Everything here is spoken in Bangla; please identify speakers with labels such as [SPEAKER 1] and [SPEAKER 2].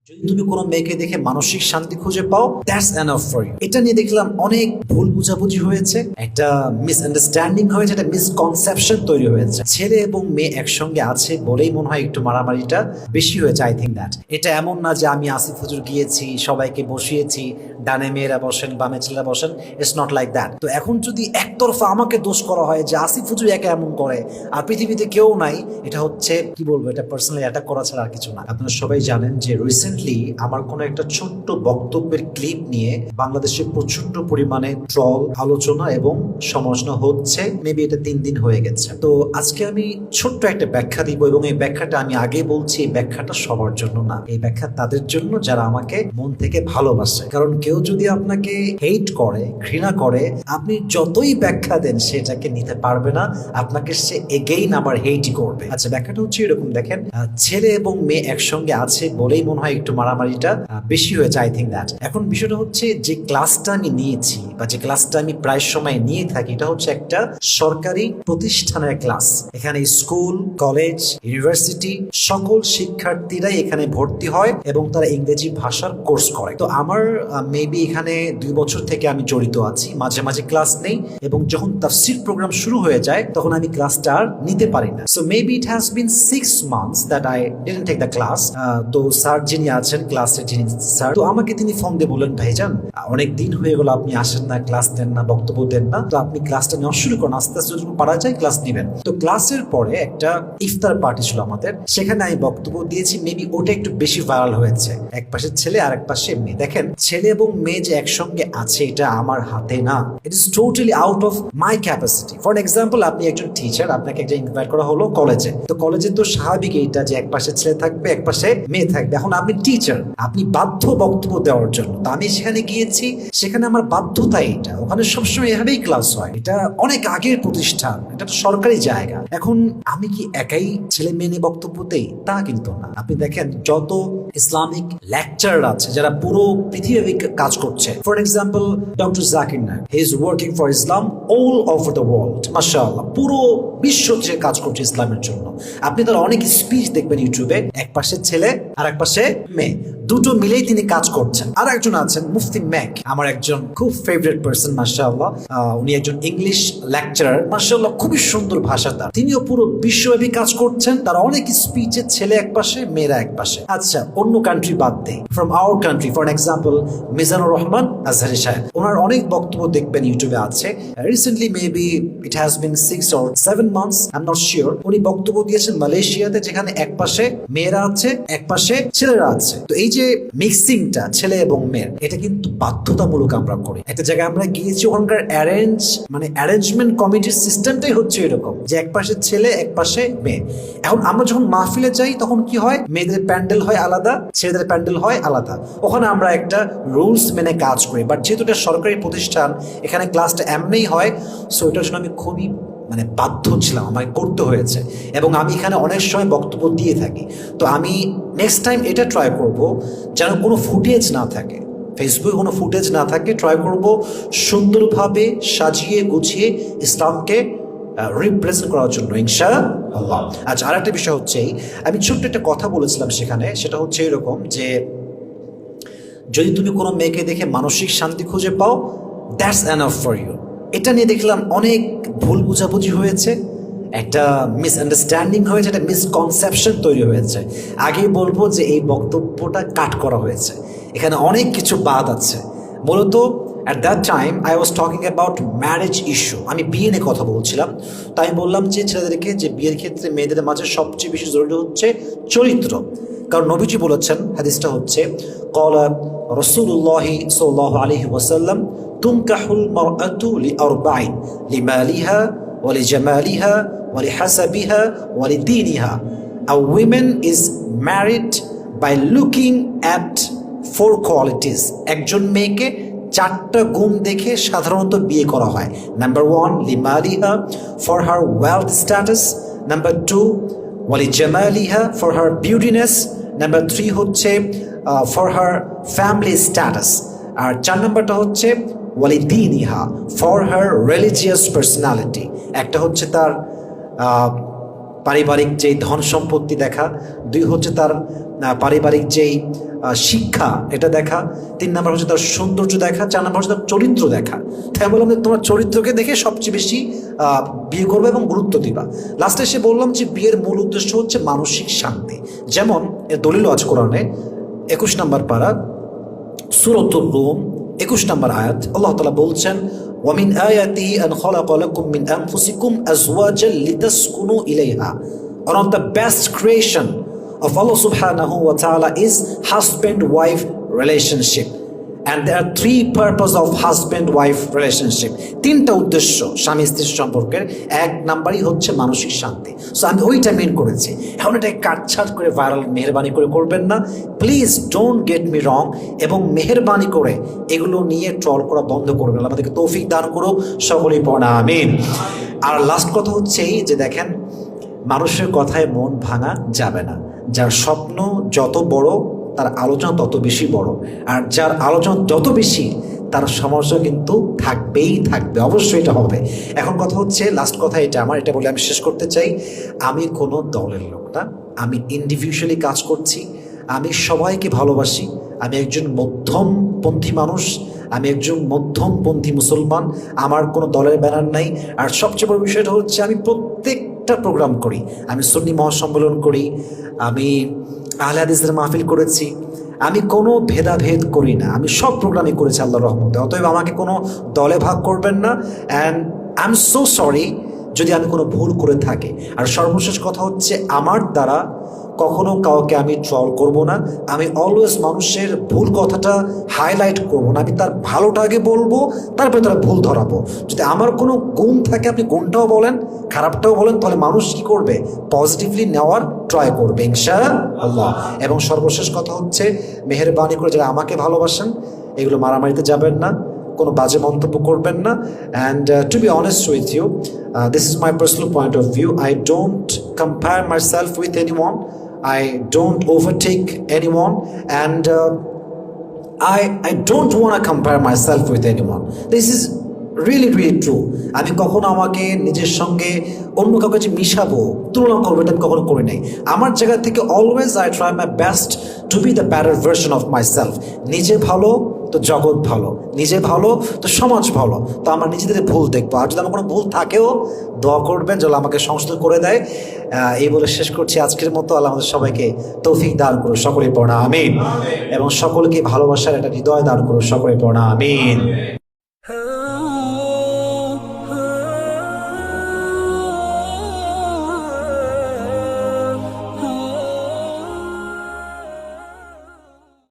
[SPEAKER 1] যদি তুমি কোনো মেয়েকে দেখে মানসিক শান্তি খুঁজে পাও, দ্যাটস এনাফ ফর ইউ। এটা নিয়ে দেখলাম অনেক ভুল বুঝাবুঝি হয়েছে, একটা মিসআন্ডারস্ট্যান্ডিং হয়েছে, একটা মিসকনসেপশন তৈরি হয়েছে। ছেলে এবং মেয়ে একসঙ্গে আছে বলেই মনে হয় একটু মারামারিটা বেশি হয়েছে। আই থিঙ্ক দ্যাট এটা এমন না যে আমি আসিফ হুজুর গিয়েছি, সবাইকে বসিয়েছি, ডানে মেয়েরা বসেন বামে ছেলেরা বসেন। It's not like that. তো এখন যদি একতরফা আমাকে দোষ করা হয় যে আসিফ হুজুর একা এমন করে আর পৃথিবীতে কেউ নাই, এটা হচ্ছে কি বলবো, এটা পার্সোনালি অ্যাটাক করা ছাড়া আর কিছু না। আপনারা সবাই জানেন যে রিসেন্টলি আমার কোনো একটা ছোট্ট বক্তব্যের ক্লিপ নিয়ে বাংলাদেশে প্রচন্ড পরিমাণে ট্রল, আলোচনা এবং সমালোচনা হচ্ছে। মেবি এটা 3 দিন হয়ে গেছে। তো আজকে আমি ছোট্ট একটা ব্যাখ্যা দিব, এবং এই ব্যাখ্যাটা আমি আগে বলছি, এই ব্যাখ্যাটা সবার জন্য না, এই ব্যাখ্যা তাদের জন্য যারা আমাকে মন থেকে ভালোবাসে। কারণ কেউ যদি আপনাকে হেট করে, ঘৃণা করে, আপনি যতই ব্যাখ্যা দেন সেটাকে নিতে পারবে না, আপনাকে সে এগেইন আবার হেটই করবে। আচ্ছা, ব্যাখ্যাটা হচ্ছে এরকম, দেখেন, ছেলে এবং মেয়ে একসঙ্গে আছে বলেই মনে হয় একটু মারামারিটা বেশি হয়েছে। আই থিঙ্ক দ্যাট এখন বিষয়টা হচ্ছে যে ক্লাসটা আমি নিয়েছি বা যে ক্লাসটা আমি প্রায় সময় নিয়ে থাকি, এটা হচ্ছে একটা সরকারি প্রতিষ্ঠানের ক্লাস। এখানে স্কুল, কলেজ, ইউনিভার্সিটি সকল শিক্ষার্থীরাই এখানে ভর্তি হয় এবং তারা ইংরেজি ভাষার কোর্স করে। তো আমার মেবি এখানে 2 বছর থেকে আমি জড়িত আছি। মাঝে মাঝে ক্লাস নেই, এবং যখন তাফসীর প্রোগ্রাম শুরু হয়ে যায় তখন আমি ক্লাসটা আর নিতে পারি না। So maybe it has been 6 months that I didn't take the class. তো স্যার যিনি আছেন, ক্লাসের যিনি স্যার, তো আমাকে তিনি ফোন দিয়ে বললেন, ভাইজান অনেক দিন হয়ে গেল আপনি আসেন না, ক্লাস দেন না, বক্তব্য দেন না, তো আপনি ক্লাসটা নেওয়া শুরু করুন, আস্তে আস্তে যখন পারা যায় ক্লাস নেবেন। তো ক্লাসের পরে একটা ইফতার পার্টি ছিল আমাদের, সেখানে আমি বক্তব্য দিয়েছি। মেবি ওটা একটু বেশি ভাইরাল হয়েছে। এক পাশে ছেলে আর এক পাশে মেয়ে। দেখেন, ছেলে এবং মেয়ে যে একসঙ্গে আছে এটা আমার হাতে না, it is totally out of my capacity. For example, আপনি একজন টিচার, আপনাকে একজন ইনভাইট করা হলো কলেজে। তো কলেজে তো স্বাভাবিক এইটা যে এক পাশে ছেলে থাকবে, এক পাশে মেয়ে থাকবে। এখন আপনি টিচার, আপনি বাধ্য বক্তব্য দেওয়ার জন্য। তো আমি সেখানে গিয়েছি, সেখানে আমার বাধ্যতা এটা, ওখানে সবসময় এভাবেই ক্লাস হয়। এটা অনেক আগের প্রতিষ্ঠান, এটা তো সরকারি জায়গা। এখন আমি কি একাই ছেলে মেয়ে নিয়ে বক্তব্য দেই? তা কিন্তু না। আপনি দেখেন, যত ইসলামিক লেকচারার আছে যারা পুরো পৃথিবী কাজ করছে, for example doctor Zakir Naik, he is working for Islam all over the world, মাশাআল্লাহ, পুরো বিশ্ব যে কাজ করছে ইসলামের জন্য। আপনি তার অনেক স্পিচ দেখবেন ইউটিউবে, এক পাশে ছেলে আর এক পাশে মেয়ে, দুটো মিলেই তিনি কাজ করছেন। আর একজন আছেন মুফতি ম্যাক, আমার একজন খুব ফেভারিট পার্সন, মাশাআল্লাহ। উনি একজন ইংলিশ লেকচারার, মাশাআল্লাহ, খুবই সুন্দর ভাষা তার। তিনিও পুরো বিশ্বব্যাপী কাজ করছেন। তার অনেক স্পিচে ছেলে এক পাশে, মেয়েরা এক পাশে। আচ্ছা, অন্য কান্ট্রি বাদ দেই, from our country, for example Mizanur Rahman Azhari সাহেব, ওনার অনেক বক্তব্য দেখবেন ইউটিউবে আছে। Recently maybe it has been 6 or 7 months, I am not sure. উনি বক্তব্য দিয়েছেন মালয়েশিয়াতে, যেখানে এক পাশে মেয়েরা আছে, এক পাশে ছেলেরা আছে। তো এই যে মিক্সিংটা ছেলে এবং মেয়ের, এটা কিন্তু বাধ্যতামূলক আমরা করি। একটা জায়গায় আমরা গিয়েছি, ওখানকার অ্যারেঞ্জমেন্ট কমিটির সিস্টেমটাই হচ্ছে এরকম যে এক পাশে ছেলে, এক পাশে মেয়ে। এখন আমরা যখন মাহফিলে যাই তখন কি হয়, মেয়েদের প্যান্ডেল হয় আলাদা, ছেলেদের প্যান্ডেল হয় আলাদা। ওখানে আমরা একটা রুলস মেনে কাজ করি। বাট যেহেতু এটা সরকারি প্রতিষ্ঠান, এখানে ক্লাসটা এমনিই হয়, সো এটার জন্য আমি খুবই বাধ্য ছিলাম, আমাকে করতে হয়েছে। এবং আমি এখানে অনেক সময় বক্তব্য দিয়ে থাকি। তো আমি নেক্সট টাইম এটা ট্রাই করব যেন কোনো ফুটেজ না থাকে, ফেসবুকে কোনো ফুটেজ না থাকে। ট্রাই করব সুন্দরভাবে সাজিয়ে গুছিয়ে ইসলামকে রিপ্রেজেন্ট করার জন্য, ইনশাআল্লাহ। আচ্ছা, আর একটা বিষয় হচ্ছে, আমি ছোট্ট একটা কথা বলেছিলাম সেখানে, সেটা হচ্ছে এরকম যে যদি তুমি কোনো মেয়েকে দেখে মানসিক শান্তি খুঁজে পাও, দ্যাটস এনাফ ফর ইউ। এটা নিয়ে দেখলাম অনেক ভুল বুঝাবুঝি হয়েছে, একটা মিসআন্ডারস্ট্যান্ডিং হয়েছে, একটা মিসকনসেপশন তৈরি হয়েছে। আগেই বলবো যে এই বক্তব্যটা কাট করা হয়েছে, এখানে অনেক কিছু বাদ আছে। মূলত at that time I was talking about marriage issue. আমি বিয়ে নিয়ে কথা বলছিলাম। তো আমি বললাম যে ছেলেদেরকে যে বিয়ের ক্ষেত্রে মেয়েদের মাঝে সবচেয়ে বেশি জরুরি হচ্ছে চরিত্র। কারণ নবীজি বলেছেন, হাদিসটা হচ্ছে, ক্বালা রাসূলুল্লাহি সাল্লাল্লাহু আলাইহি ওয়াসাল্লাম, তুনকাহুল মারআতু লিআরবাইন, লিমালিহা ওয়া লিজামালিহা ওয়া লিহাসাবিহা ওয়া লিদীনিহা। A woman is married by looking at 4 qualities. একজন মেয়েকে 4টা গুণ দেখে সাধারণত বিয়ে করা হয়। নাম্বার 1, লিমালিহা, for her wealth status. Number 2, ওয়ালিজামালিহা, ফর হার বিউটিনেস। নাম্বার 3 হচ্ছে ফর হার ফ্যামিলি স্ট্যাটাস। আর 4 নম্বরটা হচ্ছে ওয়ালিদিনিহা, ফর হার রিলিজিয়াস পার্সোনালিটি। একটা হচ্ছে তার পারিবারিক যেই ধন সম্পত্তি দেখা, 2 হচ্ছে তার পারিবারিক যেই শিক্ষা এটা দেখা, 3 নাম্বার হচ্ছে তার সৌন্দর্য দেখা, 4 নাম্বার হচ্ছে তার চরিত্র দেখা। তাই বললাম যে তোমার চরিত্রকে দেখে সবচেয়ে বেশি বিয়ে করবে এবং গুরুত্ব দিবা। লাস্টে এসে বললাম যে বিয়ের মূল উদ্দেশ্য হচ্ছে মানসিক শান্তি। যেমন এর দলিল আছে কোরআনে 21 নম্বর পারা সূরাতুর রুম 21 নম্বর আয়াত, আল্লাহ তাআলা বলছেন ওয়ামিন আয়াতিহি আন খালাকা লাকুম মিন আনফুসিকুম আজওয়াজান লিতাসকুনু ইলাইহা। One of the best creation of Allah subhanahu wa ta'ala is husband-wife relationship. And there are 3 purposes of husband-wife relationship. 3টা উদ্দেশ্য স্বামী স্ত্রীর সম্পর্কের। 1 নাম্বারই হচ্ছে মানসিক শান্তি। সো আমি ওইটা মেন করেছি। এখন এটা কাটছাট করে ভাইরাল মেহেরবানি করে করবেন না প্লিজ, ডোন্ট গেট মি রং। এবং মেহেরবানি করে এগুলো নিয়ে ট্রল করা বন্ধ করবেন। আমাদেরকে তৌফিক দান করো, সকলেই পড়া আমিন। আর লাস্ট কথা হচ্ছে এই যে দেখেন, মানুষের কথায় মন ভাঙা যাবে না। যার স্বপ্ন যত বড় তার আলোচনা তত বেশি বড়, আর যার আলোচনা যত বেশি তার সমালোচনা কিন্তু থাকবেই থাকবে, অবশ্যই এটা হবে। এখন কথা হচ্ছে, লাস্ট কথা এটা আমার, এটা বলে আমি শেষ করতে চাই, আমি কোনো দলের লোক না, আমি ইন্ডিভিজুয়ালি কাজ করছি, আমি সবাইকে ভালোবাসি, আমি একজন মধ্যমপন্থী মানুষ, আমি একজন মধ্যমপন্থী মুসলমান, আমার কোনো দলের ব্যানার নাই। আর সবচেয়ে বড় বিষয়টা হচ্ছে আমি প্রত্যেকটা প্রোগ্রাম করি, আমি সুন্নি মহাসম্মেলন করি, আমি আহলে হাদিসের মাহফিল করেছি, আমি কোনো ভেদাভেদ করি না, আমি সব প্রোগ্রামই করেছি আল্লাহর রহমতে। অতএব আমাকে কোনো দলে ভাগ করবেন না। And I am so sorry যদি আমি কোনো ভুল করে থাকি। আর সর্বশেষ কথা হচ্ছে, আমার দ্বারা কখনো কাউকে আমি ট্রল করব না, আমি অলওয়েজ মানুষের ভুল কথাটা হাইলাইট করব না, আমি তার ভালোটা আগে বলবো, তারপরে তারা ভুল ধরাবো। যদি আমার কোনো গুণ থাকে আপনি গুণটাও বলেন, খারাপটাও বলেন, তাহলে মানুষ কি করবে, পজিটিভলি নেওয়ার ট্রাই করবে ইনশাআল্লাহ। এবং সর্বশেষ কথা হচ্ছে, মেহেরবানি করে যারা আমাকে ভালোবাসেন এগুলো মারামারিতে যাবেন না, কোনো বাজে মন্তব্য করবেন না। And to be honest with you, this is my personal point of view, I don't compare myself with anyone, I don't overtake anyone, and I don't want to compare myself with anyone. This is really true. আমি কখনো আমাকে নিজের সঙ্গে অন্য কাউকে যে মিশাবো, তুলনা করবো, এটা আমি কখনো করি নাই। আমার জায়গা থেকে always I try my best to B the better version of my self. নিজে ভালো তো জগৎ ভালো, নিজে ভালো তো সমাজ ভালো। তো আমার নিজেদের ভুল দেখবো, আর যদি আমার কোনো ভুল থাকেও দোয়া করবেন যেন আমাকে সংশোধন করে দেয়। এই বলে শেষ করছি আজকের মতো। আল্লাহ আমাদের সবাইকে তৌফিক দান করুন, সকলে পড়া আমিন। এবং সকলকে ভালোবাসার একটা হৃদয় দান করুন, সকলে পড়া আমিন।